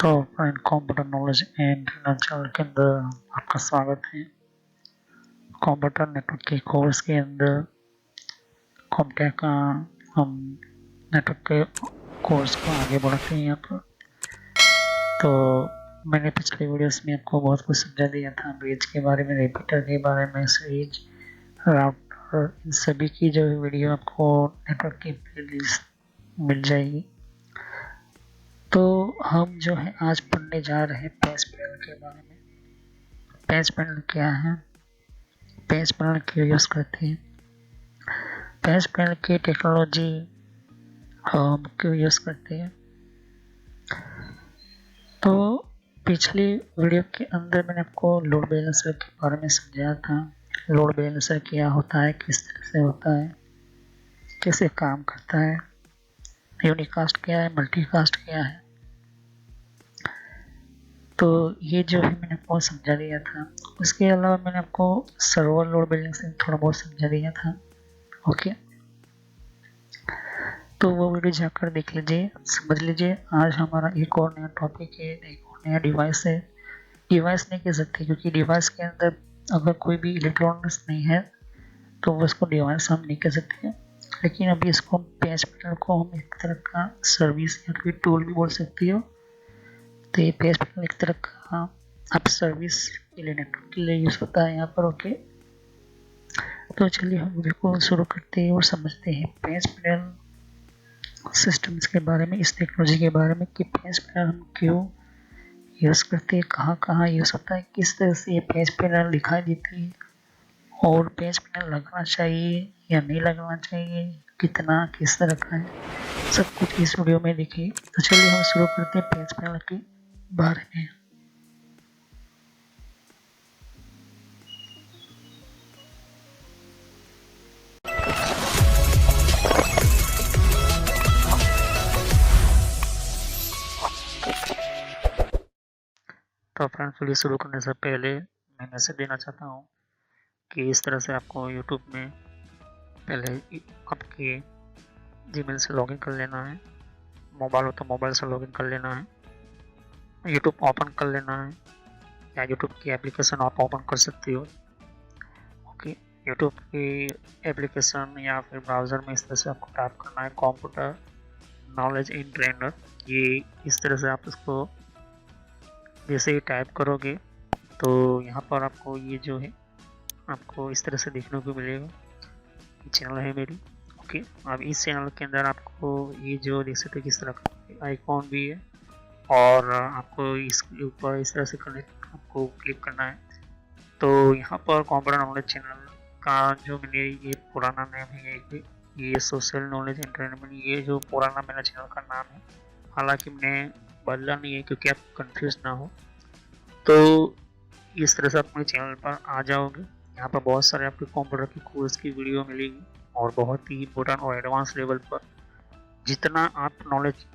तो friend, computer knowledge and channel के अंदर आपका स्वागत है। कंप्यूटर नेटवर्क के कोर्स के अंदर कॉम्टेक का हम नेटवर्क के कोर्स को आगे बढ़ाते हैं यहाँ पर। तो मैंने पिछले वीडियोस में आपको बहुत कुछ समझा दिया था, ब्रिज के बारे में, रिपीटर के बारे में, स्विच, राउटर, इन सभी की जो वीडियो आपको नेटवर्क की प्लेलिस्ट मिल जाएगी। तो हम जो है आज पढ़ने जा रहे हैं पैच पैनल के बारे में। पैच पैनल क्या है, पैच पैनल क्यों यूज़ करते हैं, पैच पैनल की टेक्नोलॉजी हम क्यों यूज़ करते हैं। तो पिछली वीडियो के अंदर मैंने आपको लोड बैलेंसर के बारे में समझाया था। लोड बैलेंसर क्या होता है, किस तरह से होता है, कैसे काम करता है, यूनिकास्ट क्या है, मल्टीकास्ट क्या है। तो ये जो है मैंने आपको समझा दिया था। उसके अलावा मैंने आपको सर्वर लोड बैलेंसिंग थोड़ा बहुत समझा दिया था। ओके, तो वो वीडियो जाकर देख लीजिए, समझ लीजिए। आज हमारा एक और नया टॉपिक है, एक और नया डिवाइस है। डिवाइस नहीं कह सकते क्योंकि डिवाइस के अंदर अगर कोई भी इलेक्ट्रॉनिक्स नहीं है तो वो उसको डिवाइस हम नहीं कह सकते। लेकिन अभी इसको पैच पैनल को हम एक तरह का सर्विस या फिर टूल भी बोल सकती हो। तो ये पैच पैनल एक तरह का आप सर्विस के लिए, नेटवर्क के लिए यूज़ होता है यहाँ पर। ओके, तो चलिए हम वीडियो को शुरू करते हैं और समझते हैं पैच पैनल सिस्टम्स के बारे में, इस टेक्नोलॉजी के बारे में कि पैच पैनल हम क्यों यूज़ करते हैं, कहाँ कहाँ यूज़ होता है, किस तरह से ये पैच पैनल दिखाई देती है, और पैच पैनल लगाना चाहिए या नहीं लगाना चाहिए, कितना, किस तरह का है, सब कुछ इस वीडियो में देखिए। तो चलिए हम शुरू करते हैं पैच पैनल के बारे में। तो फ्रेंड्स, वीडियो शुरू करने से पहले मैं मैसेज देना चाहता हूँ कि इस तरह से आपको यूट्यूब में पहले आपके जीमेल से लॉगिन कर लेना है। मोबाइल हो तो मोबाइल से लॉगिन कर लेना है, यूट्यूब ओपन कर लेना है, या यूट्यूब की एप्लीकेशन आप ओपन कर सकते हो। ओके, यूट्यूब की एप्लीकेशन या फिर ब्राउज़र में इस तरह से आपको टाइप करना है कंप्यूटर नॉलेज इन ट्रेनर। ये इस तरह से आप इसको जैसे ही टाइप करोगे तो यहाँ पर आपको ये जो है आपको इस तरह से देखने को मिलेगा। ये चैनल है मेरी। ओके, अब इस चैनल के अंदर आपको ये जो देख सकते हैं किस तरह का आइकॉन भी है, और आपको इसके ऊपर इस तरह से आपको क्लिक करना है। तो यहाँ पर कंप्यूटर नॉलेज चैनल का जो मैंने ये पुराना नाम है, ये सोशल नॉलेज एंटरटेनमेंट, ये जो पुराना मेरा चैनल का नाम है, हालांकि मैंने बदला नहीं है क्योंकि आप कंफ्यूज ना हो। तो इस तरह से आप मेरे चैनल पर आ जाओगे। यहाँ पर बहुत सारे आपके कंप्यूटर की कोर्स की वीडियो मिलेगी, और बहुत ही इम्पोर्टेंट और एडवांस लेवल पर जितना आप नॉलेज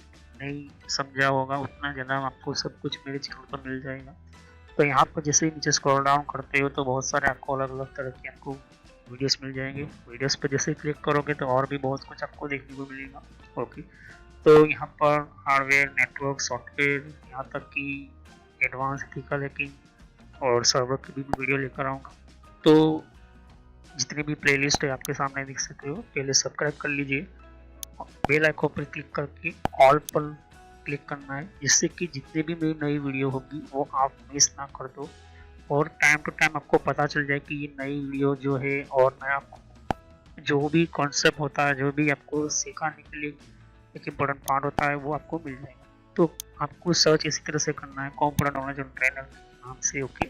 नहीं समझा होगा उतना ज़्यादा आपको सब कुछ मेरे चैनल पर मिल जाएगा। तो यहाँ पर जैसे ही नीचे स्क्रॉल डाउन करते हो तो बहुत सारे आपको अलग अलग तरह के आपको वीडियोस मिल जाएंगे। वीडियोस पर जैसे ही क्लिक करोगे तो और भी बहुत कुछ आपको देखने को मिलेगा। ओके, तो यहाँ पर हार्डवेयर, नेटवर्क, सॉफ्टवेयर, यहाँ तक कि एडवांस एथिकल हैकिंग और सर्वर की भी वीडियो लेकर आऊँगा। तो जितनी भी प्लेलिस्ट है आपके सामने देख सकते हो। पहले सब्सक्राइब कर लीजिए, बेल आइकन पर क्लिक करके ऑल पर क्लिक करना है, जिससे कि जितने भी मेरी नई वीडियो होगी वो आप मिस ना कर दो, और टाइम टू टाइम आपको पता चल जाए कि ये नई वीडियो जो है और नया जो भी कॉन्सेप्ट होता है, जो भी आपको सिखाने के लिए एक इम्पोर्टेंट पार्ट होता है, वो आपको मिल जाएगा। तो आपको सर्च इसी तरह से करना है कंप्यूटर नॉलेज ऑन ट्रेनर नाम से। ओके,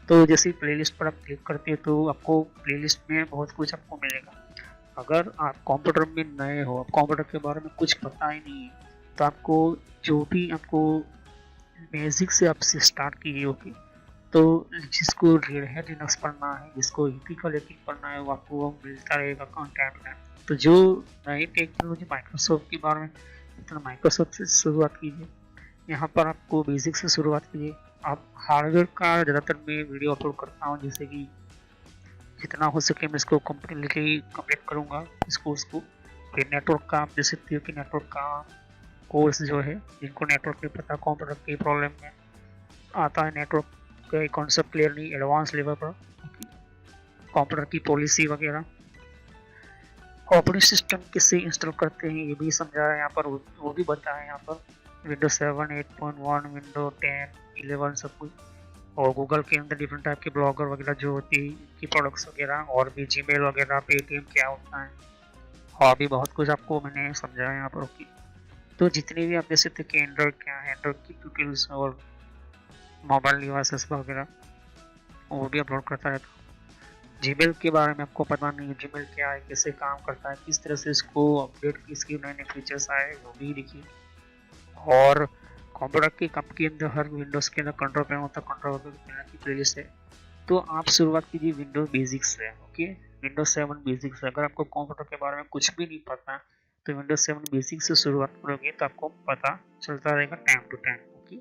तो जैसे प्लेलिस्ट पर आप क्लिक करते हैं तो आपको प्लेलिस्ट में बहुत कुछ आपको मिलेगा। अगर आप कंप्यूटर में नए हो, आप कंप्यूटर के बारे में कुछ पता ही नहीं है, तो आपको जो भी आपको बेसिक से आपसे स्टार्ट कीजिए। ओके, तो जिसको रेड हैट लिनक्स पढ़ना है, जिसको एथिकल हैकिंग पढ़ना है, वो आपको मिलता रहेगा कंटेंट में। तो जो नई टेक्नोलॉजी माइक्रोसॉफ्ट के बारे में, तो माइक्रोसॉफ्ट से शुरुआत कीजिए। यहाँ पर आपको बेसिक से शुरुआत कीजिए। आप हार्डवेयर का ज़्यादातर मैं वीडियो अपलोड करता हूँ, जैसे कि जितना हो सके मैं इसको कंप्लीटली कंप्लीट करूँगा इस कोर्स को। फिर नेटवर्क का आप देख सकते हो कि नेटवर्क का कोर्स जो है, जिनको नेटवर्क नहीं पता, कंप्यूटर की प्रॉब्लम में आता है, नेटवर्क का कॉन्सेप्ट क्लियर नहीं एडवांस लेवल पर, कंप्यूटर की पॉलिसी वगैरह, ऑपरेटिंग सिस्टम किससे इंस्टॉल करते हैं ये भी समझा है यहाँ पर, वो भी बताया है यहाँ पर। विंडोज 7, 8.1, विंडो 10, 11 सब कुछ, और गूगल के अंदर डिफरेंट टाइप के ब्लॉगर वगैरह जो होती है की प्रोडक्ट्स वगैरह, और भी जीमेल वगैरह, पेटीएम क्या होता है, और भी बहुत कुछ आपको मैंने समझाया यहाँ पर। ओके, तो जितने भी आप देख सकते कि एंड्रॉइड क्या है, एंड्रॉइड की ट्यूटोरियल्स और मोबाइल डिवाइसेस वगैरह वो भी अपलोड करता रहता हूँ। जीमेल के बारे में आपको पता नहीं है, जीमेल क्या है, कैसे काम करता है, किस तरह से इसको अपडेट की, इसके नए नए फीचर्स आए वो भी देखिए। और कंप्यूटर के कप के अंदर हर विंडोज के अंदर कंट्रोल पैनल होता है, कंट्रोल पैनल की प्लेलिस्ट है। तो आप शुरुआत कीजिए विंडोज बेसिक्स से। ओके, विंडोज 7 बेसिक्स से। अगर आपको कंप्यूटर के बारे में कुछ भी नहीं पता तो विंडोज 7 बेसिक्स से शुरुआत करोगे तो आपको पता चलता रहेगा टाइम टू टाइम। ओके,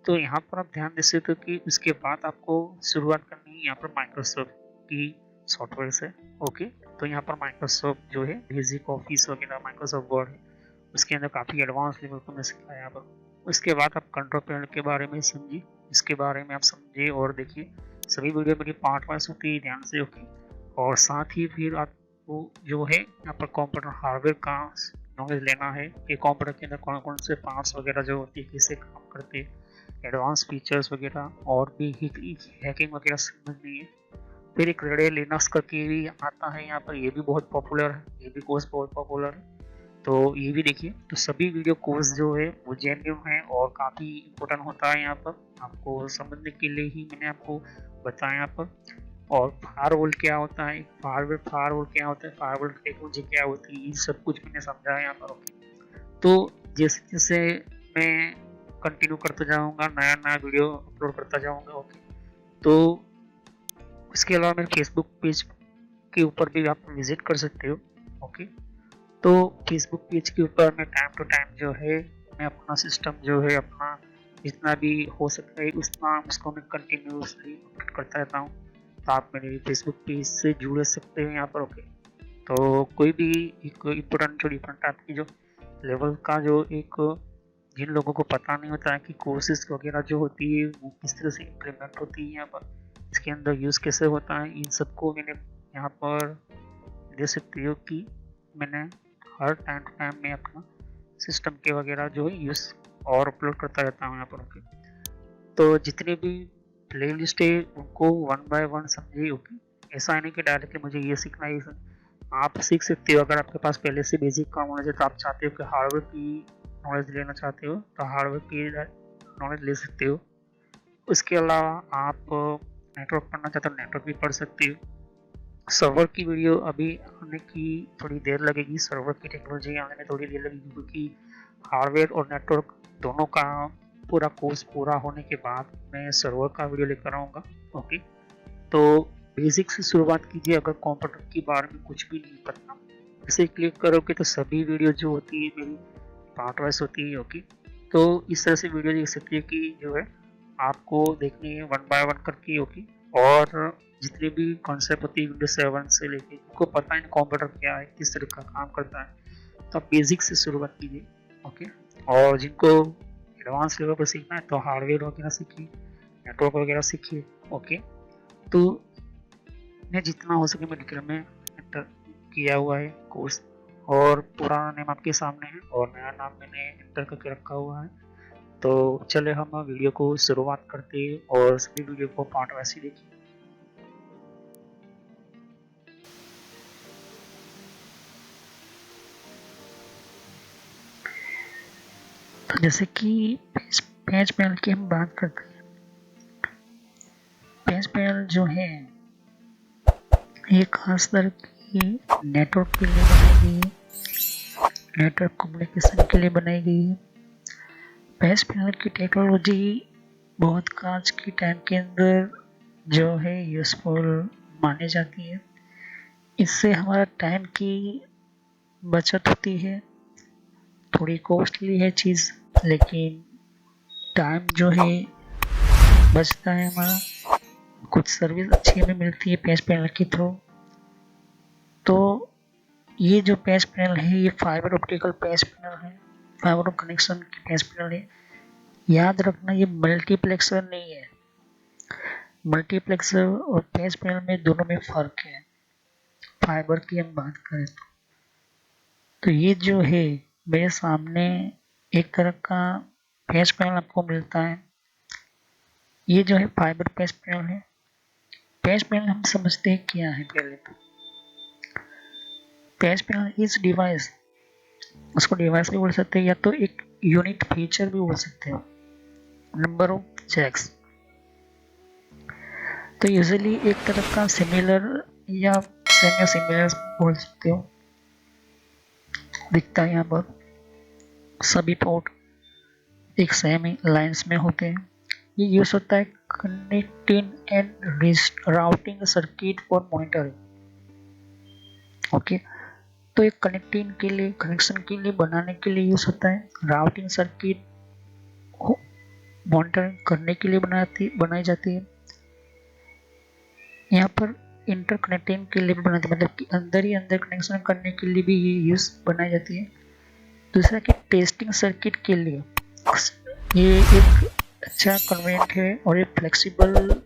तो यहाँ पर आप ध्यान दे सकते हो कि उसके बाद आपको शुरुआत करनी है यहाँ पर माइक्रोसॉफ्ट की सॉफ्टवेयर से। ओके, तो यहाँ पर माइक्रोसॉफ्ट जो है बेसिक ऑफिस वगैरह, माइक्रोसॉफ्ट वर्ड है, उसके अंदर काफ़ी एडवांस लेवल को मैं सिखाया यहाँ पर। उसके बाद आप कंट्रोल पैनल के बारे में समझिए, इसके बारे में आप समझिए और देखिए। सभी वीडियो मेरी पार्ट वाइज होती है, ध्यान से। ओके, और साथ ही फिर आपको जो है यहाँ पर कंप्यूटर हार्डवेयर का नॉलेज लेना है कि कंप्यूटर के अंदर कौन कौन से पार्ट्स वगैरह जो होती है, कैसे काम करते हैं, एडवांस फीचर्स वगैरह, और भी हैकिंग वगैरह समझनी है। फिर एक रेड लिनक्स करके भी आता है यहाँ पर, ये भी बहुत पॉपुलर है, ये भी कोर्स बहुत पॉपुलर है, तो ये भी देखिए। तो सभी वीडियो कोर्स जो है वो जेन्युइन है और काफ़ी इम्पोर्टेंट होता है यहाँ पर, आपको समझने के लिए ही मैंने आपको बताया यहाँ पर। और फायरवॉल क्या होता है, फायरवॉल क्या होता है, फायरवॉल टेक्नोलॉजी क्या होती है, ये सब कुछ मैंने समझाया यहाँ पर। ओके, तो जैसे जैसे मैं कंटिन्यू करते जाऊँगा, नया नया वीडियो अपलोड करता जाऊँगा। ओके, तो इसके अलावा मेरे फेसबुक पेज के ऊपर भी आप विजिट कर सकते हो। ओके, तो फेसबुक पेज के ऊपर मैं टाइम टू टाइम जो है मैं अपना सिस्टम जो है अपना जितना भी हो सकता है उतना उसको मैं कंटिन्यूसली अपडेट करता रहता हूँ। तो आप मेरे फेसबुक पेज से जुड़ सकते हैं यहाँ पर। ओके, तो कोई भी एक इम्पोर्टेंट जो डिफरेंट टाइप की जो लेवल का जो एक जिन लोगों को पता नहीं होता है कि कोर्सेज वगैरह जो होती है वो किस तरह से इम्प्लीमेंट होती है यहाँ पर, इसके अंदर यूज़ कैसे होता है, इन सबको मैंने यहाँ पर दे सकती हो कि मैंने हर टाइम टू टाइम में अपना सिस्टम के वगैरह जो है यूज़ और अपलोड करता रहता हूँ यहाँ पर। ओके, तो जितने भी प्ले लिस्ट है उनको वन बाय वन समझिए। ओके, ऐसा नहीं कि डायरेक्टली मुझे ये सीखना है, आप सीख सकते हो। अगर आपके पास पहले से बेसिक का नॉलेज है तो आप चाहते हो कि हार्डवेयर की नॉलेज लेना चाहते हो तो हार्डवेयर की नॉलेज ले सकते हो। उसके अलावा आप नेटवर्क पढ़ना चाहते हो नेटवर्क भी पढ़ सकते हो। सर्वर की वीडियो अभी आने की थोड़ी देर लगेगी, सर्वर की टेक्नोलॉजी आने में थोड़ी देर लगेगी, क्योंकि हार्डवेयर और नेटवर्क दोनों का पूरा कोर्स पूरा होने के बाद मैं सर्वर का वीडियो लेकर आऊँगा। ओके, तो बेसिक से शुरुआत कीजिए। अगर कंप्यूटर के बारे में कुछ भी नहीं पता, इसे क्लिक करोगे तो सभी वीडियो जो होती है मेरी पार्ट वाइज होती है। ओके, तो इस तरह से वीडियो देख सकती है कि जो है आपको देखनी है वन बाय वन करके। ओके, और जितने भी कॉन्सेप्ट होती है विंडोज 7 से लेके, आपको पता है कंप्यूटर क्या है, किस तरह का काम करता है, तो आप बेसिक से शुरुआत कीजिए। ओके, और जिनको एडवांस लेवल पर सीखना है तो हार्डवेयर वगैरह सीखिए, नेटवर्क वगैरह सीखिए। ओके, तो मैं जितना हो सके मैं डिटेल में एंटर किया हुआ है कोर्स, और पुराना नेम आपके सामने है और नया नाम मैंने एंटर करके रखा हुआ है। तो चले हम वीडियो को शुरुआत करते हैं और सभी वीडियो को पार्ट वाइज ही देखिए। तो जैसे कि पेज पैनल की हम बात करते हैं, पेज पैनल जो है ये खास तरह की नेटवर्क के लिए बनाई गई है, नेटवर्क कम्युनिकेशन के लिए बनाई गई है। पेज पैनल की टेक्नोलॉजी बहुत आज के टाइम के अंदर जो है यूजफुल मानी जाती है। इससे हमारा टाइम की बचत होती है, थोड़ी कॉस्टली है चीज़, लेकिन टाइम जो है बचता है हमारा, कुछ सर्विस अच्छी हमें मिलती है पेज पैनल के थ्रू। तो ये जो पेज पैनल है ये फाइबर ऑप्टिकल पेज पैनल है, फाइबर कनेक्शन की पेज पैनल है। याद रखना ये मल्टीप्लेक्सर नहीं है। मल्टीप्लेक्सर और पेज पैनल में दोनों में फर्क है। फाइबर की हम बात करें तो ये जो है मेरे सामने एक तरह का पेज पैनल आपको मिलता है। ये जो है फाइबर पेज पैनल है। पेज पैनल हम समझते हैं क्या है। पहले तो पेज पैनल इस डिवाइस, उसको डिवाइस भी बोल सकते हैं या तो एक यूनिट फीचर भी बोल सकते हो, नंबर ऑफ जैक्स। तो यूजुअली एक तरह का सिमिलर या सेमी सिमिलर बोल सकते हो, दिखता है यहाँ पर। सभी पोर्ट एक सेम लाइंस में होते हैं। ये यूज होता है connecting and routing circuit for monitoring. Okay, तो एक कनेक्टिंग के लिए, कनेक्शन के लिए बनाने के लिए यूज होता है। राउटिंग सर्किट मॉनिटरिंग करने के लिए बनाई जाती है। यहाँ पर इंटरकनेक्टिंग के लिए भी बनाते हैं, मतलब कि अंदर ही अंदर कनेक्शन करने के लिए भी ये यूज बनाई जाती है। दूसरा कि टेस्टिंग सर्किट के लिए ये एक अच्छा कन्वेंट है और ये फ्लेक्सिबल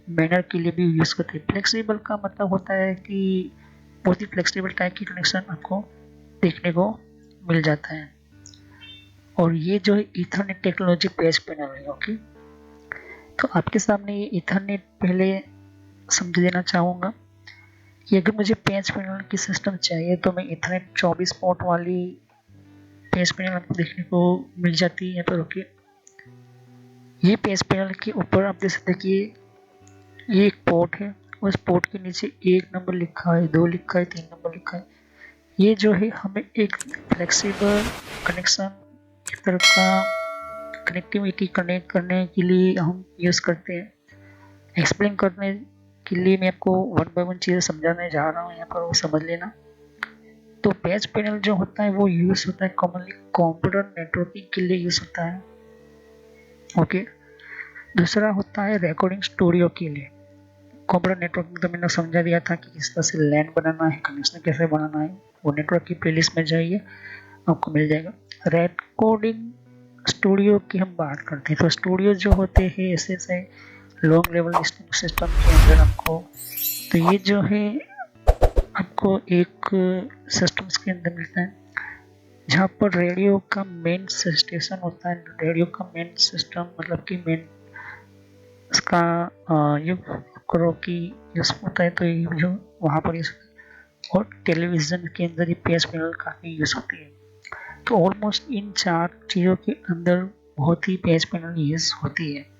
मैनर के लिए भी यूज करते हैं। फ्लेक्सिबल का मतलब होता है कि बहुत ही फ्लेक्सिबल टाइप की कनेक्शन आपको देखने को मिल जाता है। और ये जो है ईथरनेट टेक्नोलॉजी पेज पैनल है। ओके, तो आपके सामने ये ईथरनेट पहले समझ देना चाहूँगा कि अगर मुझे पेज पैनल की सिस्टम चाहिए तो मैं ईथरनेट 24 पोर्ट वाली पेज पैनल आपको देखने को मिल जाती है यहाँ पर। ओके, ये पेज पैनल के ऊपर आप देख सकते हैं कि ये एक पोर्ट है, उस पोर्ट के नीचे 1 नंबर लिखा है, 2 लिखा है, 3 नंबर लिखा है। ये जो है हमें एक फ्लेक्सिबल कनेक्शन की तरह का कनेक्टिविटी कनेक्ट करने के लिए हम यूज़ करते हैं। एक्सप्लेन करने के लिए मैं आपको 1 बाय 1 चीज़ें समझाने जा रहा हूँ यहाँ पर, वो समझ लेना। तो पेज पैनल जो होता है वो यूज़ होता है कॉमनली कंप्यूटर नेटवर्किंग के लिए यूज़ होता है। ओके, दूसरा होता है रिकॉर्डिंग स्टूडियो के लिए। कंप्यूटर नेटवर्किंग तो मैंने समझा दिया था कि किस तरह से लैन बनाना है, कनेक्शन कैसे बनाना है, वो नेटवर्क की प्लेलिस्ट में जाइए आपको मिल जाएगा। रिकॉर्डिंग स्टूडियो की हम बात करते हैं तो स्टूडियो जो होते हैं ऐसे लॉन्ग लेवल लिस्टिंग सिस्टम के अंदर आपको, तो ये जो है आपको एक सिस्टम्स के अंदर मिलता है जहाँ पर रेडियो का मेन स्टेशन होता है। रेडियो का मेन सिस्टम मतलब कि मेन इसका ये करो कि यूज होता है, तो ये जो वहाँ पर यूज होता है। और टेलीविज़न के अंदर ये पेज पैनल काफ़ी यूज होती है। तो ऑलमोस्ट इन 4 चीज़ों के अंदर बहुत ही पेज पैनल यूज होती है।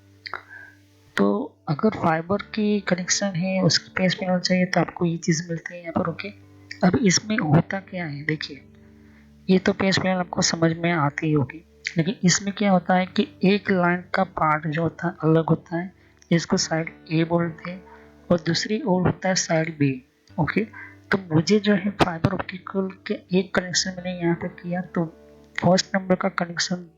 तो अगर फाइबर की कनेक्शन है, उसकी पेज पैनल चाहिए तो आपको ये चीज़ मिलती है यहाँ पर। ओके, अब इसमें होता क्या है, देखिए ये तो पेज पैनल आपको समझ में आती ही होगी, लेकिन इसमें क्या होता है कि एक लाइन का पार्ट जो होता है अलग होता है, इसको साइड ए बोलते हैं, और दूसरी ओर होता है साइड बी। ओके, तो मुझे जो है फाइबर ऑप्टिकल के एक कनेक्शन मैंने यहाँ पे किया, तो फर्स्ट नंबर का कनेक्शन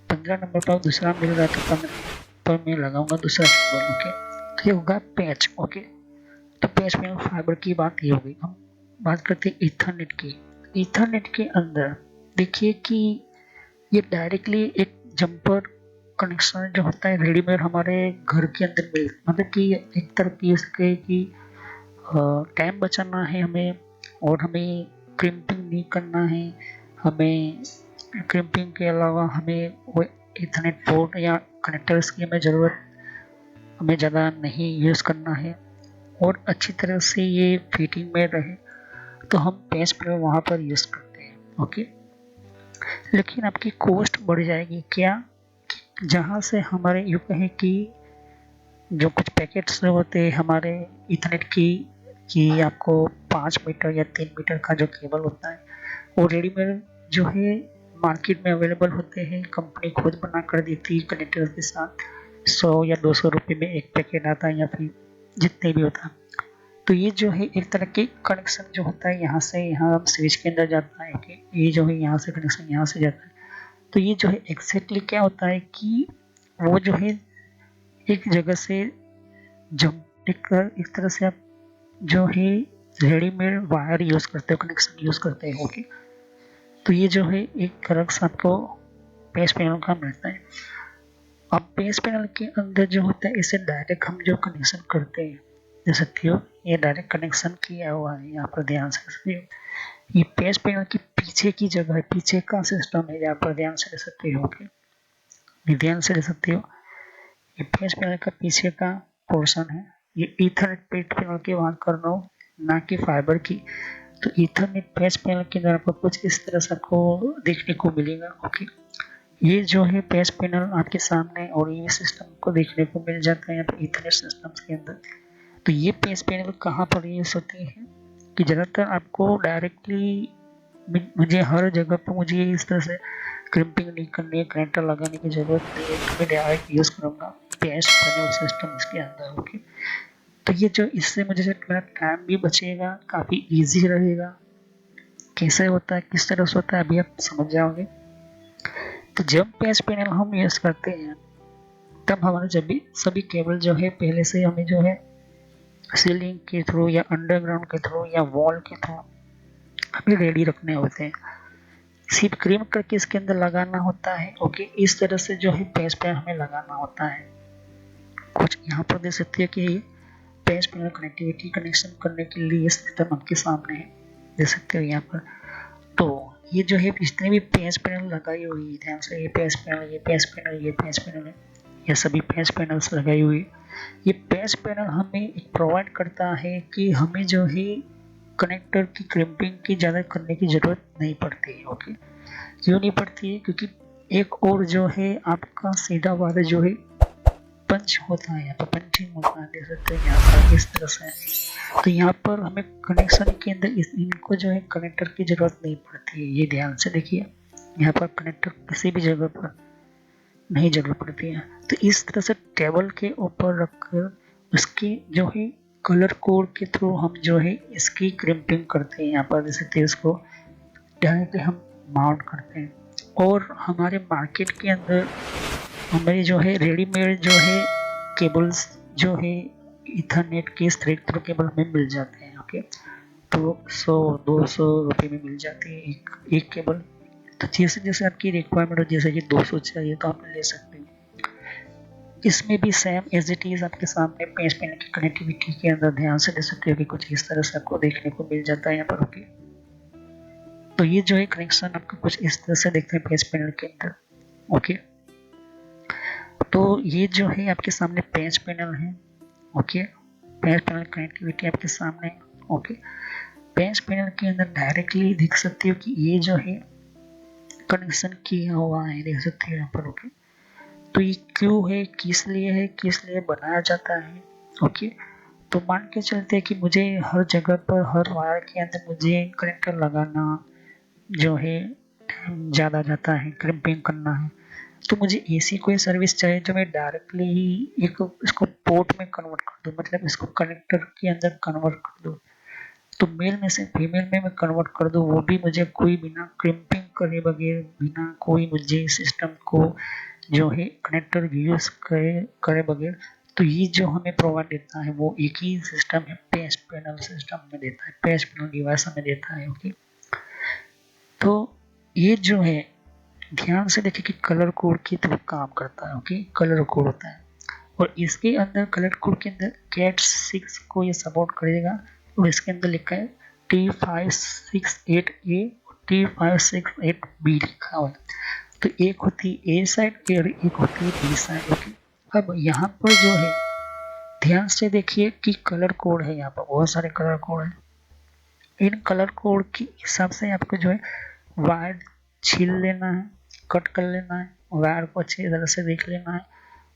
15 नंबर पर दूसरा मिल रहा है, तो 15 पर मैं लगाऊंगा दूसरा केबल। ओके, तो ये होगा पैच। ओके, तो पैच में फाइबर की बात ये होगी। हम बात करते हैं ईथरनेट की। ईथरनेट के अंदर देखिए कि ये डायरेक्टली एक जंपर कनेक्शन जो होता है रेडीमेड हमारे घर के अंदर मिल, मतलब कि एक तरह की सके कि टाइम बचाना है हमें, और हमें क्रिम्पिंग नहीं करना है। हमें क्रिम्पिंग के अलावा हमें वो इथरनेट पोर्ट या कनेक्टर्स की हमें ज़रूरत हमें ज़्यादा नहीं यूज़ करना है, और अच्छी तरह से ये फिटिंग में रहे तो हम पेज पैनल वहाँ पर यूज़ करते हैं। ओके, लेकिन आपकी कॉस्ट बढ़ जाएगी। क्या? जहाँ से हमारे यूँ कहें कि जो कुछ पैकेट्स होते हैं हमारे इथरनेट की, कि आपको 5 मीटर या 3 मीटर का जो केबल होता है वो रेडीमेड जो है मार्केट में अवेलेबल होते हैं। कंपनी खुद बना कर देती है कनेक्टर के साथ। 100 या 200 रुपये में एक पैकेट आता है, या फिर जितने भी होता है। तो ये जो है एक तरह के कनेक्शन जो होता है यहाँ से यहाँ स्विच के अंदर जाता है कि ये जो है यहाँ से कनेक्शन यहाँ से जाता है। तो ये जो है एग्जैक्टली क्या होता है कि वो जो है एक जगह से जंप एक तरह से आप जो है रेडीमेड वायर यूज़ करते हो, कनेक्शन यूज़ करते हो। ओके, तो ये जो है एक क्रक्स आपको बेस पैनल का मिलता है। अब बेस पैनल के अंदर जो होता है इसे डायरेक्ट हम जो कनेक्शन करते हैं, देख सकते हो ये डायरेक्ट कनेक्शन किया हुआ है, यहाँ पर ध्यान से देख सकते हो। ये बेस पैनल की पीछे की जगह है, पीछे का सिस्टम है, यहाँ पर ध्यान से देख सकते हो। ध्यान से देख सकते हो ये बेस पैनल का पीछे का पोर्शन है। ये ईथरनेट बेस पैनल की बात कर रहा हूँ, ना कि फाइबर की। तो ईथरनेट बेस पैनल के अंदर आपको कुछ इस तरह से आपको देखने को मिलेगा। ओके, ये जो है बेस पैनल आपके सामने और ये सिस्टम को देखने को मिल जाता है यहाँ पर ईथरनेट सिस्टम्स के अंदर। तो ये बेस पैनल कहाँ पर यूज होती है कि ज़्यादातर आपको डायरेक्टली मुझे हर जगह पर मुझे इस तरह से क्रिम्पिंग नहीं करनी है, कनेक्टर लगाने की जरूरत नहीं है, तो मैं डायरेक्ट यूज़ करूँगा बेस पैनल सिस्टम इसके अंदर। ओके, तो ये जो इससे मुझे मेरा टाइम भी बचेगा, काफ़ी इजी रहेगा। कैसे होता है, किस तरह से होता है, अभी आप समझ जाओगे। तो जब बेस पैनल हम यूज़ करते हैं तब हमारे जब भी सभी केबल जो है पहले से हमें जो है सीलिंग के थ्रू या अंडरग्राउंड के थ्रू या वॉल के थ्रू हमें रेडी रखने होते हैं, सिर्फ क्रीम करके इसके अंदर लगाना होता है। ओके, इस तरह से जो है बेस पैनल हमें लगाना होता है। कुछ यहाँ पर देख सकते हैं कि बेस पैनल कनेक्टिविटी कनेक्शन करने के लिए सिस्टम आपके सामने है, देख सकते हो यहाँ पर। तो ये जो है जितने भी बेस पैनल लगाई हुई है, ध्यान से, ये बेस पैनल, ये बेस पैनल, ये बेस पैनल है, ये सभी बेस पैनल्स लगाई हुई है। ये बेस पैनल हमें प्रोवाइड करता है कि हमें जो है कनेक्टर की क्रिम्पिंग की ज़्यादा करने की ज़रूरत नहीं पड़ती है। ओके, क्यों नहीं पड़ती है? क्योंकि एक और जो है आपका सीधा वाला जो है पंच होता है, यहाँ पर पंचिंग होता है, देख सकते हैं यहाँ पर इस तरह से। तो यहाँ पर हमें कनेक्शन के अंदर इनको जो है कनेक्टर की ज़रूरत नहीं पड़ती है। ये ध्यान से देखिए, यहाँ पर कनेक्टर किसी भी जगह पर नहीं जरूरत पड़ती है। तो इस तरह से टेबल के ऊपर रखकर उसके जो है कलर कोड के थ्रू हम जो है इसकी क्रिम्पिंग करते हैं। यहाँ पर देख सकते हैं, इसको डायरेक्टली हम माउंट करते हैं। और हमारे मार्केट के अंदर हमारी जो है रेडीमेड जो है केबल्स जो है इथरनेट के थ्रेड थ्रू केबल हमें मिल जाते हैं। ओके, तो 100-200 रुपये में मिल जाती है एक केबल। तो जैसे जैसे आपकी रिक्वायरमेंट हो, जैसे कि 200 चाहिए तो आप ले सकते हैं। इसमें भी सेम एज इट इज आपके सामने बेस पैनल की कनेक्टिविटी के अंदर ध्यान से दे सकते हो कि कुछ इस तरह से आपको देखने को मिल जाता है यहाँ पर। ओके, तो ये जो है कनेक्शन आपको कुछ इस तरह से देखते हैं बेस पैनल के अंदर। ओके, तो ये जो है आपके सामने बेस पैनल है। ओके, बेस पैनल कनेक्टिविटी आपके सामने है। ओके, बेस पैनल के अंदर डायरेक्टली देख सकते हो कि ये जो है कनेक्शन किया हुआ है, देख सकते हो यहाँ पर। ओके, तो ये क्यों है, किस लिए बनाया जाता है। ओके, तो मान के चलते हैं कि मुझे हर जगह पर हर वायर के अंदर मुझे कनेक्टर लगाना जो है ज़्यादा जाता है, क्रिम्पिंग करना है, तो मुझे ऐसी कोई सर्विस चाहिए जो मैं डायरेक्टली ही इसको पोर्ट में कन्वर्ट कर दूँ, मतलब इसको कनेक्टर के अंदर कन्वर्ट कर दूँ। तो मेल में से फीमेल में मैं कन्वर्ट कर दूँ, वो भी मुझे कोई बिना क्रिम्पिंग करे बगैर, बिना कोई मुझे सिस्टम को जो है कनेक्टर यूज करे बगैर। तो ये जो हमें प्रोवाइड देता है वो एक ही सिस्टम है, बेस पैनल सिस्टम में देता है, बेस पैनल डिवाइस हमें देता है। ओके, तो ये जो है ध्यान से देखिए कि कलर कोड की तरह काम करता है। ओके, कलर कोड होता है और इसके अंदर कलर कोड के अंदर कैट 6 को ये सपोर्ट करेगा और इसके अंदर लिखा है T568A और T568B लिखा हुआ है। तो एक होती है ए साइड और एक होती है बी साइड। ओके, अब यहाँ पर जो है ध्यान से देखिए कि कलर कोड है, यहाँ पर बहुत सारे कलर कोड है। इन कलर कोड के हिसाब से आपको जो है वायर छील लेना है, कट कर लेना है, वायर को अच्छी तरह से देख लेना है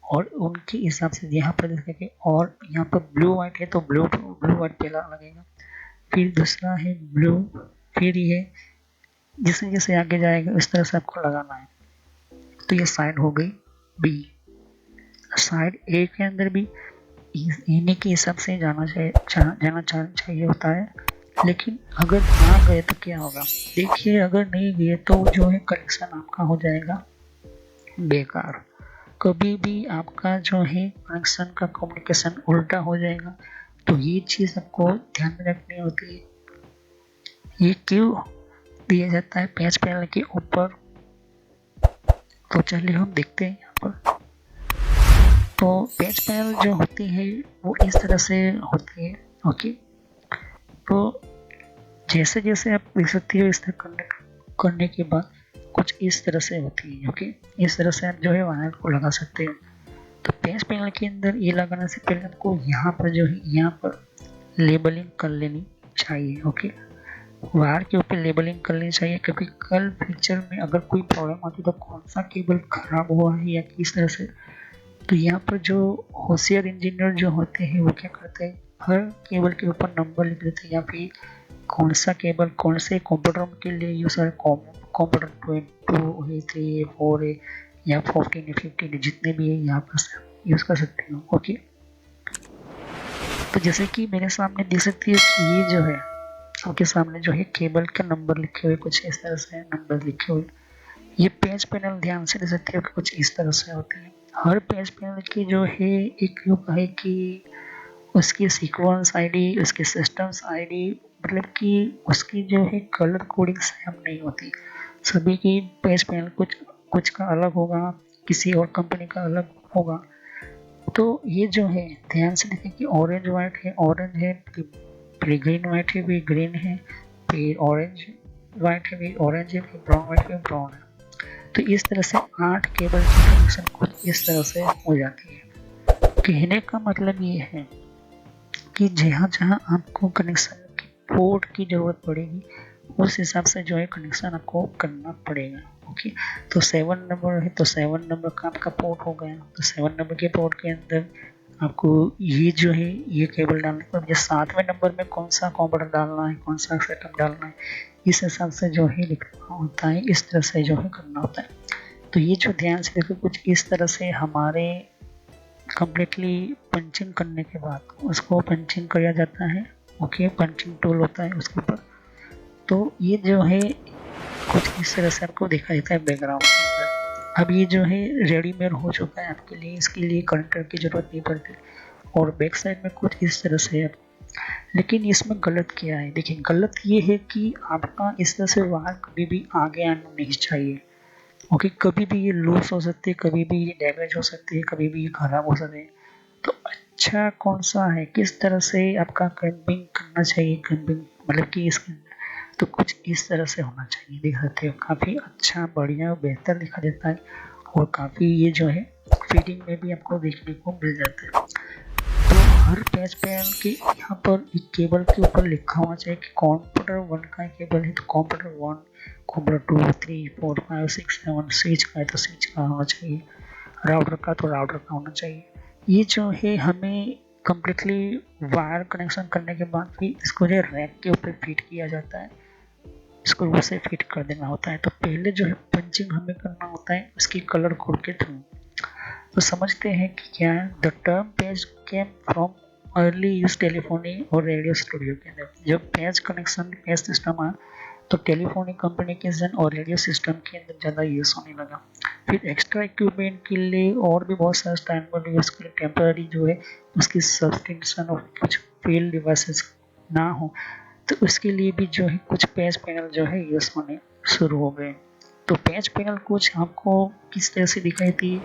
और उनके हिसाब से यहाँ पर देखेंगे। और यहाँ पर ब्लू वाइट है तो ब्लू वाइट पहला लगेगा, फिर दूसरा है ब्लू, फिर ये जैसे जैसे आगे जाएगा इस तरह से आपको लगाना है। तो ये साइड हो गई बी। साइड ए के अंदर भी इन्हीं के हिसाब से जाना चाहिए होता है, लेकिन अगर ना गए तो क्या होगा, देखिए अगर नहीं गए तो जो है कनेक्शन आपका हो जाएगा बेकार। कभी भी आपका जो है कनेक्शन का कम्युनिकेशन उल्टा हो जाएगा। तो ये चीज़ आपको ध्यान में रखनी होती है। ये क्यों, दिया जाता है पेज पैनल के ऊपर। तो चलिए हम देखते हैं यहाँ पर। तो पेज पैनल जो होती है वो इस तरह से होती है। ओके, तो जैसे जैसे आप देख सकते हो इस तरह करने के बाद कुछ इस तरह से होती है। ओके, इस तरह से आप जो है वायर को लगा सकते हो। तो पेज पैनल के अंदर ये लगाने से पहले आपको यहाँ पर जो है यहाँ पर लेबलिंग कर लेनी चाहिए। ओके, वायर के ऊपर लेबलिंग कर लेनी चाहिए, क्योंकि कल फ्यूचर में अगर कोई प्रॉब्लम आती तो कौन सा केबल खराब हुआ है या किस तरह से, तो यहाँ पर जो होशियार इंजीनियर जो होते हैं वो क्या करते हैं, हर केबल के ऊपर नंबर लिख देते हैं, या फिर कौन सा केबल कौन से कंप्यूटर के लिए यूज है, कंप्यूटर 2 है, 3 है, 4 है या 14 है, 15 है, जितने भी है यहाँ पर यूज कर सकते हो। ओके, तो जैसे कि मेरे सामने देख सकती है कि ये जो है आपके सामने जो है केबल का नंबर लिखे हुए कुछ इस तरह से नंबर लिखे हुए। ये पेज पैनल ध्यान से देख सकते हो कि कुछ इस तरह से होते हैं। हर पेज पैनल की जो है एक यूँ है कि उसकी सीक्वेंस आईडी, उसकी सिस्टम्स आईडी, मतलब कि उसकी जो है कलर कोडिंग सेम नहीं होती। सभी की पेज पैनल कुछ कुछ का अलग होगा, किसी और कंपनी का अलग होगा। तो ये जो है ध्यान से देखें कि ऑरेंज वाइट है, ऑरेंज है, फिर ग्रीन वाइट है, फिर ग्रीन है, फिर ऑरेंज वाइट है, फिर ऑरेंज है, फिर ब्राउन वाइट है, ब्राउन है। तो इस तरह से 8 केबल की कनेक्शन कुछ इस तरह से हो जाती है। कहने का मतलब ये है कि जहाँ जहाँ आपको कनेक्शन की पोर्ट की ज़रूरत पड़ेगी उस हिसाब से जो है कनेक्शन आपको करना पड़ेगा। ओके, तो 7 नंबर है तो 7 नंबर का आपका पोर्ट हो गया, तो 7 नंबर के पोर्ट के अंदर आपको ये जो है ये केबल डालने पर मुझे 7वें नंबर में कौन सा कंप्यूटर डालना है, कौन सा सेटअप डालना है, इस हिसाब से जो है लिखना होता है, इस तरह से जो है करना होता है। तो ये जो ध्यान से देखो कुछ इस तरह से हमारे कम्प्लीटली पंचिंग करने के बाद उसको पंचिंग किया जाता है। ओके, पंचिंग टूल होता है उसके ऊपर। तो ये जो है कुछ इस तरह से आपको दिखाई देता है बैकग्राउंड के अंदर। अब ये जो है रेडीमेड हो चुका है आपके लिए, इसके लिए कनेक्टर की जरूरत नहीं पड़ती। और बैक साइड में कुछ इस तरह से है। लेकिन इसमें गलत क्या है, देखिए गलत ये है कि आपका इस तरह से वायर कभी भी आगे आना नहीं चाहिए। ओके, कभी भी ये लूज हो सकती है, कभी भी ये डैमेज हो सकती है, कभी भी ये खराब हो सकती है। तो अच्छा कौन सा है, किस तरह से आपका क्रैम्पिंग करना चाहिए, क्रैम्पिंग मतलब कि इसके तो कुछ इस तरह से होना चाहिए। देख सकते हो काफ़ी अच्छा बढ़िया बेहतर दिखा देता है, और काफ़ी ये जो है फीडिंग में भी आपको देखने को मिल जाता है। तो हर पेज पैनल के यहाँ पर एक केबल के ऊपर लिखा होना चाहिए कि कंप्यूटर 1 का केबल है तो कंप्यूटर 1, कंप्यूटर 2, 3, 4, 5, 6, 7, स्विच का है तो स्विच का होना चाहिए, राउटर का तो राउटर का होना चाहिए। ये जो है हमें कम्प्लीटली वायर कनेक्शन करने के बाद फिर इसको जो रैक के ऊपर फिट किया जाता है, स्क्रू से फिट कर देना होता है। तो पहले जो है पंचिंग हमें करना होता है उसकी कलर कोड के थ्रू। तो समझते हैं कि क्या the term page came from early use telephony और रेडियो स्टूडियो के अंदर। जब पेज कनेक्शन पेज सिस्टम आया तो टेलीफोनिक कम्युनिकेशन और रेडियो सिस्टम के अंदर ज़्यादा यूज़ होने लगा। फिर एक्स्ट्रा इक्विपमेंट के लिए और भी बहुत सारे स्टैंडर्ड यूज़ के लिए टेम्पररी जो है उसकी सब्सक्रिप्शन और कुछ फील्ड डिवाइसेस ना हो तो उसके लिए भी जो है कुछ पेज पैनल जो है यूज़ होने शुरू हो गए। तो पेज पैनल कुछ आपको किस तरह से दिखाई थी,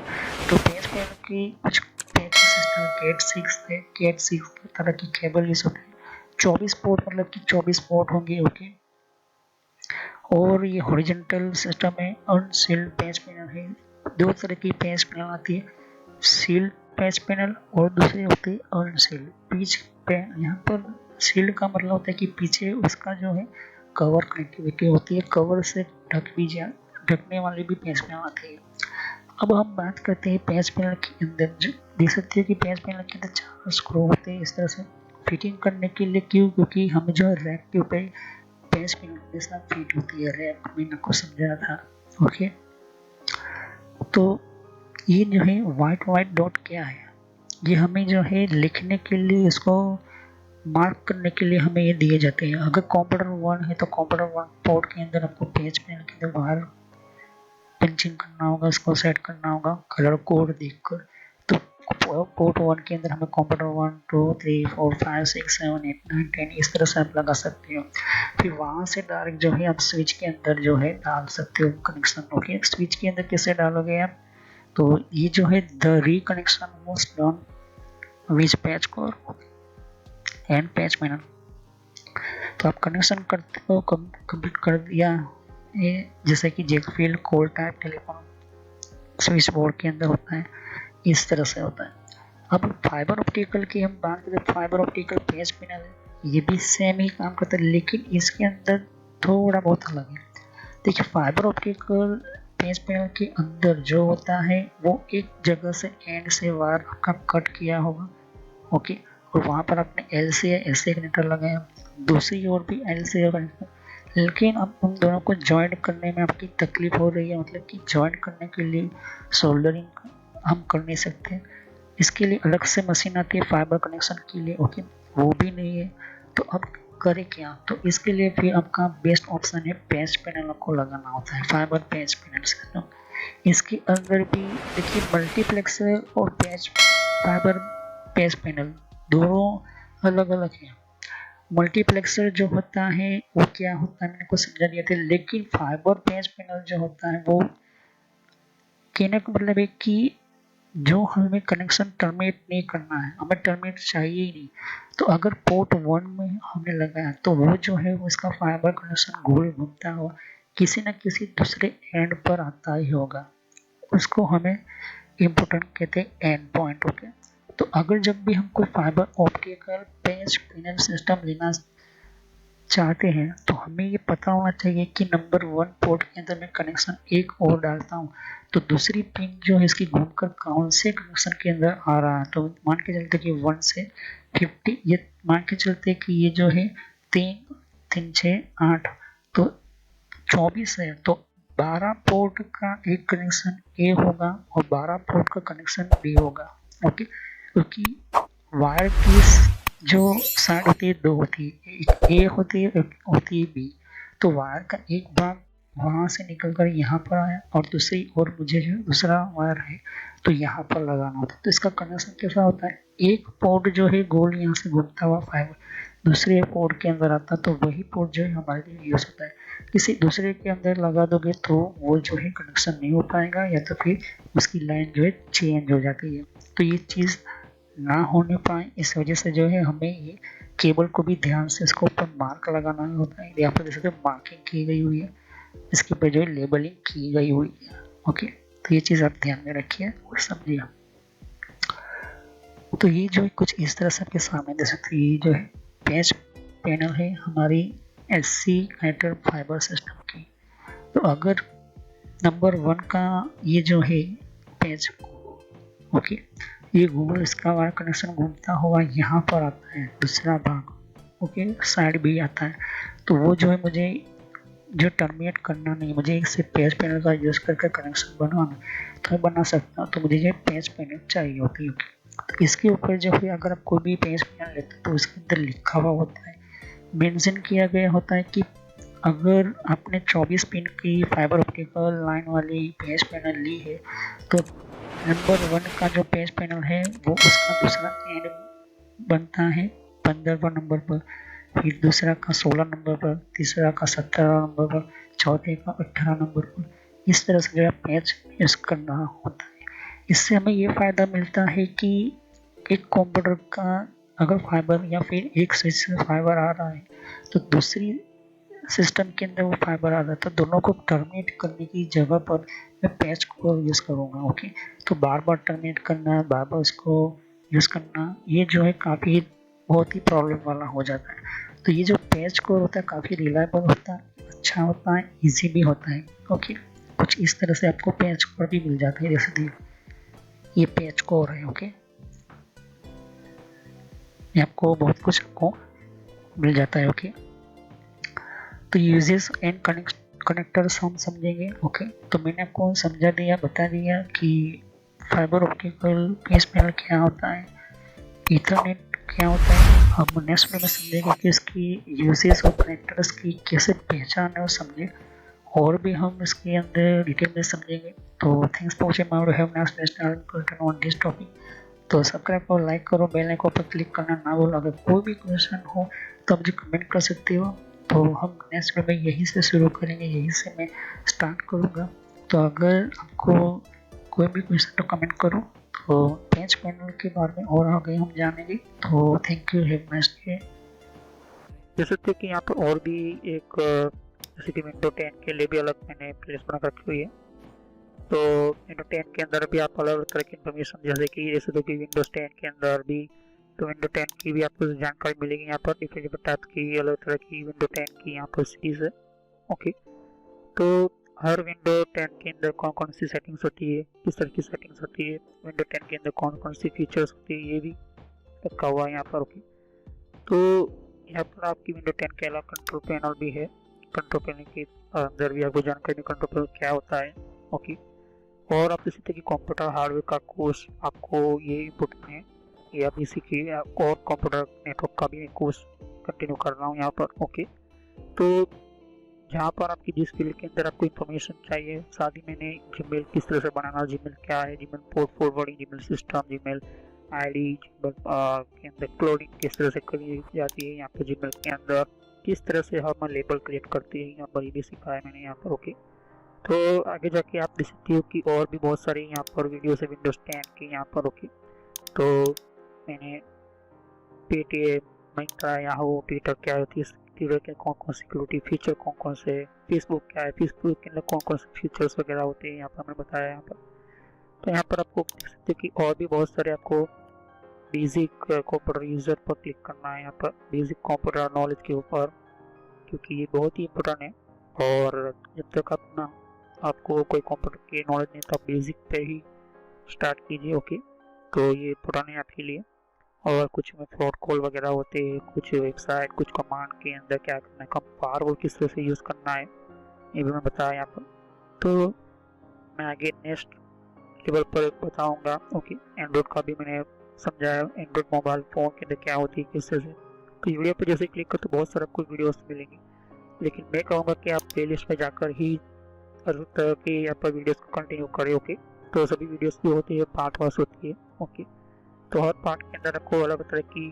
तो पेज पैनल की कुछ पेज सिस्टम कैट 6 है, कैट 6 तरह की केबल यूज होती है। 24 पोर्ट मतलब कि 24 पोर्ट होंगे। ओके, और ये हॉरिजॉन्टल सिस्टम है। अनसील्ड पेज पैनल है, दो तरह की पेज पैनल आती है, सील्ड पेज पैनल और दूसरी होती है अनसील्ड पेज पैनल। यहाँ पर सील्ड का मतलब होता है कि पीछे उसका जो है कवर कनेक्टिविटी होती है, कवर से ढक भी जा ढकने वाली भी पेज पैनल आती है। अब हम बात करते हैं पेज पैनल के अंदर। जो देख सकते हो कि पेज पैनल के अंदर 4 स्क्रू होते हैं इस तरह से फिटिंग करने के लिए। क्यों, क्योंकि हमें जो है रैक के ऊपर पेज पैनल के साथ फिट होती है, रैक मैंने आपको समझाया था। ओके, तो ये जो है वाइट डॉट क्या है, ये हमें जो है लिखने के लिए इसको मार्क करने के लिए हमें ये दिए जाते हैं। अगर कंप्यूटर 1 है तो कंप्यूटर 1 पोर्ट के अंदर आपको पेज पैनल के अंदर बाहर पंचिंग करना होगा, इसको सेट करना होगा कलर कोड देखकर। तो पोर्ट 1 के अंदर हमें कंप्यूटर 1 2 3 4 5 6 7 8 9 10 इस तरह से आप लगा सकते हो। फिर वहां से डायरेक्ट जो है आप स्विच के अंदर जो है डाल सकते हो कनेक्शन। ओके, स्विच के अंदर कैसे डालोगे आप, तो ये जो है the reconnection was done which patch core and patch panel. तो आप कनेक्शन करते हो कंप्लीट कर दिया ये, जैसे कि जेकफील्ड core type telephone switchboard के अंदर होता है, इस तरह से होता है। अब फाइबर ऑप्टिकल की हम बात करें, फाइबर ऑप्टिकल पैच पैनल है, ये भी सेम ही काम करता है, लेकिन इसके अंदर थोड़ा बहुत अलग है। देखिए, फाइबर ऑप्टिकल पैच पैनल के अंदर जो होता है वो एक जगह से एंड से वायर आपका कट किया होगा। ओके, और वहाँ पर आपने एल से या एस कनेक्टर लगाया, दूसरी ओर भी एल से कनेक्टर, लेकिन अब उन दोनों को ज्वाइन करने में आपकी तकलीफ हो रही है, मतलब कि ज्वाइन करने के लिए सोल्डरिंग हम कर नहीं सकते, इसके लिए अलग से मशीन आती है फाइबर कनेक्शन के लिए। ओके, वो भी नहीं है, तो अब करें क्या, तो इसके लिए फिर आपका बेस्ट ऑप्शन है पैच पैनल आपको लगाना होता है, फाइबर पैच पैनल से। तो इसके अंदर भी देखिए मल्टीप्लेक्सर और पैच फाइबर पैच पैनल दोनों अलग अलग हैं। मल्टीप्लेक्सर जो होता है वो क्या होता है मैंने को समझा दिया था, लेकिन फाइबर पैच पैनल जो होता है वो कहने का मतलब है कि जो हमें कनेक्शन टर्मिनेट नहीं करना है, हमें टर्मिनेट चाहिए ही नहीं, तो अगर पोर्ट 1 में हमने लगाया तो वो जो है उसका फाइबर कनेक्शन गोल घूमता हुआ किसी न किसी दूसरे एंड पर आता ही होगा, उसको हमें इम्पोर्टेंट कहते हैं एंड पॉइंट। ओके, तो अगर जब भी हम कोई fibre optical patch panel system लेना चाहते हैं तो हमें ये पता होना चाहिए कि नंबर 1 पोर्ट के अंदर मैं कनेक्शन एक और डालता हूँ तो दूसरी पिन जो है इसकी घूमकर कौन से कनेक्शन के अंदर आ रहा है। तो मान के चलते कि 1 से 50, ये मान के चलते कि ये जो है 3 3 6 8 तो 24 है, तो 12 पोर्ट का एक कनेक्शन ए होगा और 12 पोर्ट का कनेक्शन बी होगा। ओके, क्योंकि वायर की जो साइड होती है दो होती है, एक ए होती है एक होती है बी, तो वायर का एक भाग वहां से निकलकर यहाँ पर आया और दूसरी और मुझे जो दूसरा वायर है तो यहाँ पर लगाना होता है। तो इसका कनेक्शन कैसा होता है, एक पोर्ट जो है गोल यहाँ से घूमता हुआ फाइबर दूसरे पोर्ट के अंदर आता है, तो वही पोर्ट जो है हमारे लिए यूज होता है। किसी दूसरे के अंदर लगा दोगे तो वो जो है कनेक्शन नहीं हो पाएगा, या तो फिर उसकी लाइन जो है चेंज हो जाती है। तो ये चीज़ ना होने पाए इस वजह से जो है हमें ये केबल को भी ध्यान से इसको ऊपर मार्क लगाना होता है। यहाँ पर जैसे मार्किंग की गई हुई है, इसके ऊपर जो है लेबलिंग की गई हुई है। ओके, तो ये चीज़ आप ध्यान में रखिए और समझिए। तो ये जो है कुछ इस तरह से आपके सामने दे सकते हैं, ये जो है पैच पैनल है हमारी एससी कनेक्टर फाइबर सिस्टम की। तो अगर नंबर 1 का ये जो है पैच, ओके, ये गूगल इसका वायर कनेक्शन घूमता हुआ यहाँ पर आता है दूसरा भाग, ओके, साइड भी आता है, तो वो जो है मुझे जो टर्मिनेट करना नहीं, मुझे इससे पैच पैनल का यूज़ करके कनेक्शन बनवाना तो मैं बना सकता हूँ, तो मुझे ये पैच पैनल चाहिए होती है। तो इसके ऊपर जो है अगर आप कोई भी पैच पैनल लेते हैं तो उसके अंदर लिखा हुआ होता है, मेंशन किया गया होता है कि अगर आपने 24 पिन की फाइबर ऑप्टिकल लाइन वाली पैच पैनल ली है तो नंबर 1 का जो पैच पैनल है वो उसका दूसरा एंड बनता है 15वां नंबर पर, फिर दूसरा का 16 नंबर पर, तीसरा का 17 नंबर पर, चौथे का 18 नंबर पर। इस तरह से जो है पैच यूज़ करना होता है। इससे हमें ये फ़ायदा मिलता है कि एक कंप्यूटर का अगर फाइबर या फिर एक स्विच से फाइबर आ रहा है तो दूसरी सिस्टम के अंदर वो फाइबर आ रहा है, तो दोनों को टर्मिनेट करने की जगह पर मैं पैच को यूज़ करूँगा। ओके, तो बार बार टर्मिनेट करना, बार बार उसको यूज़ करना, ये जो है काफ़ी बहुत ही प्रॉब्लम वाला हो जाता है। तो ये जो पैच कोर होता है काफ़ी रिलायबल होता है, अच्छा होता है, ईजी भी होता है। ओके, कुछ इस तरह से आपको पैच कोर भी मिल जाता है, जैसे ये पैच कोर है। ओके, ये आपको बहुत कुछ आपको मिल जाता है। ओके, तो यूजेस एंड कनेक्टर्स हम समझेंगे। ओके, तो मैंने आपको समझा दिया, बता दिया कि फाइबर ऑप्टिकल पैच पैनल क्या होता है, ईथरनेट क्या होता है। हम नेक्स्ट में समझेंगे कि इसकी यूजेस और कनेक्टर्स की कैसे पहचान है और समझे, और भी हम इसके अंदर डिटेल में समझेंगे। तो thanks for watching my video, have nice day on this topic. तो सब्सक्राइब करो, लाइक करो, बेल आइकन पर क्लिक करना ना भूलो। अगर कोई भी क्वेश्चन हो तो मुझे कमेंट कर सकते हो। तो हम नेक्स्ट वीडियो में यहीं से शुरू करेंगे, यहीं से मैं स्टार्ट करूँगा। तो अगर आपको कोई भी क्वेश्चन तो कमेंट करो। तो पेज पैनल के बारे में और आगे हम जानेंगे। तो thank you, have nice day. जैसे थे कि यहाँ पर और भी एक जैसे कि विंडो 10 के लिए भी अलग मैंने प्लेलिस्ट बना रखी हुई है। तो विंडो 10 के अंदर भी आपको अलग अलग तरह की इन्फॉर्मेशन, जैसे तो कि विंडोज 10 के अंदर भी तो विंडो 10 की भी आपको जानकारी मिलेगी। यहाँ पर डिफरेंट टाइप की अलग तरह की विंडो 10 की यहाँ पर सीरीज है। ओके, तो हर विंडो 10 के अंदर कौन कौन सी सेटिंग्स होती है, किस तरह की सेटिंग्स होती है, विंडो 10 के अंदर कौन कौन सी फीचर्स होती है, ये भी रखा हुआ है यहाँ पर। ओके, तो यहाँ पर आपकी विंडो 10 के अलावा कंट्रोल पैनल भी है। कंट्रोल पैनल के अंदर भी आपको जानकारी कंट्रोल पैनल क्या होता है। ओके, और आप किसी तरह की कंप्यूटर हार्डवेयर का कोर्स आपको ये इम्पोर्टेंट है, या इसी की और कंप्यूटर नेटवर्क का भी कोर्स कंटिन्यू कर रहा हूँ यहाँ पर। ओके, तो जहाँ पर आपकी जिस फील्ड के अंदर आपको इन्फॉर्मेशन चाहिए, साथ ही मैंने जीमेल किस तरह से बनाना, जीमेल क्या है, Gmail port forwarding, Gmail system, Gmail ID, Gmail के अंदर क्लोडिंग किस तरह से करी जाती है, यहाँ पर जीमेल के अंदर किस तरह से हम लेबल क्रिएट करते हैं, यहाँ पर ये भी सिखाया मैंने यहाँ पर। ओके, तो आगे जाके आप देख सकते हो कि और भी बहुत सारे यहाँ पर वीडियोस है विंडोज 10 के यहाँ पर। ओके, तो मैंने पेटीएम, मिंत्रा, याहू, ट्विटर क्या होती है, ट्विटर के कौन कौन सिक्योरिटी फीचर कौन कौन से, फेसबुक क्या है, फेसबुक के अंदर कौन कौन से फीचर्स वगैरह होते हैं यहाँ पर मैंने बताया यहाँ पर। तो यहाँ पर आपको देख सकते हो कि और भी बहुत सारे आपको बेसिक कंप्यूटर यूजर पर क्लिक करना है यहाँ पर, बेसिक कंप्यूटर नॉलेज के ऊपर, क्योंकि ये बहुत ही इम्पोर्टेंट है। और जब तक अपना आपको कोई कंप्यूटर की नॉलेज नहीं तो आप बेसिक पे ही स्टार्ट कीजिए। ओके, तो ये इम्पोर्टेंट है आपके लिए। और कुछ में फ्रॉड कॉल वगैरह होते हैं, कुछ वेबसाइट, कुछ कमांड के अंदर क्या करना है, कम फायरवॉल किस तरह से यूज़ करना है, ये भी मैं बताया यहाँ पर। तो मैं आगे नेक्स्ट लेवल पर बताऊंगा। ओके, एंड्रॉइड का भी मैंने समझाया, एंड्रॉइड मोबाइल फ़ोन के अंदर क्या होती है किस तरह से। तो वीडियो पर जैसे क्लिक कर तो बहुत सारा कुछ वीडियोस मिलेंगे, लेकिन मैं कहूँगा कि आप प्ले लिस्ट में जाकर ही हर तरह की यहाँ पर वीडियोस को कंटिन्यू करें। ओके, तो सभी वीडियोस की होती है पार्ट वाइज होती है। ओके, तो हर पार्ट के अंदर आपको अलग तरह की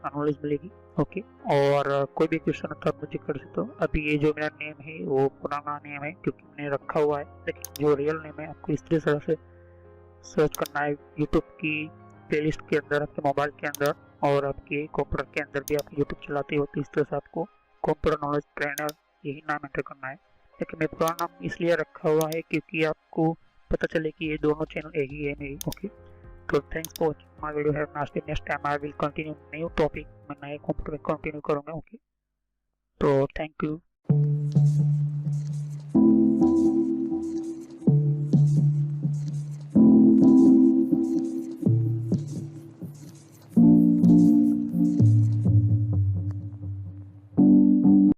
नॉलेज मिलेगी। ओके, और कोई भी क्वेश्चन होता है मुझे कर सकते हो। अभी ये जो मेरा नेम है वो पुराना नेम है क्योंकि मैंने रखा हुआ है, लेकिन जो रियल नेम है आपको इस तरह से सर्च करना है यूट्यूब की प्लेलिस्ट के अंदर, आपके मोबाइल के अंदर, और आपके कंप्यूटर के अंदर भी आप यूट्यूब चलाते हो तो इस तरह से आपको कंप्यूटर नॉलेज ट्रेनर यही नाम एंटर करना है। लेकिन मैं पुराना नाम इसलिए रखा हुआ है क्योंकि आपको पता चले कि ये दोनों चैनल एक ही है मेरी। Okay, so thanks for watching my video. Have a nice day. Next time I will continue new topic. मैं नए कंप्यूटर में कंटिन्यू करूँगा। ओके, तो थैंक यू।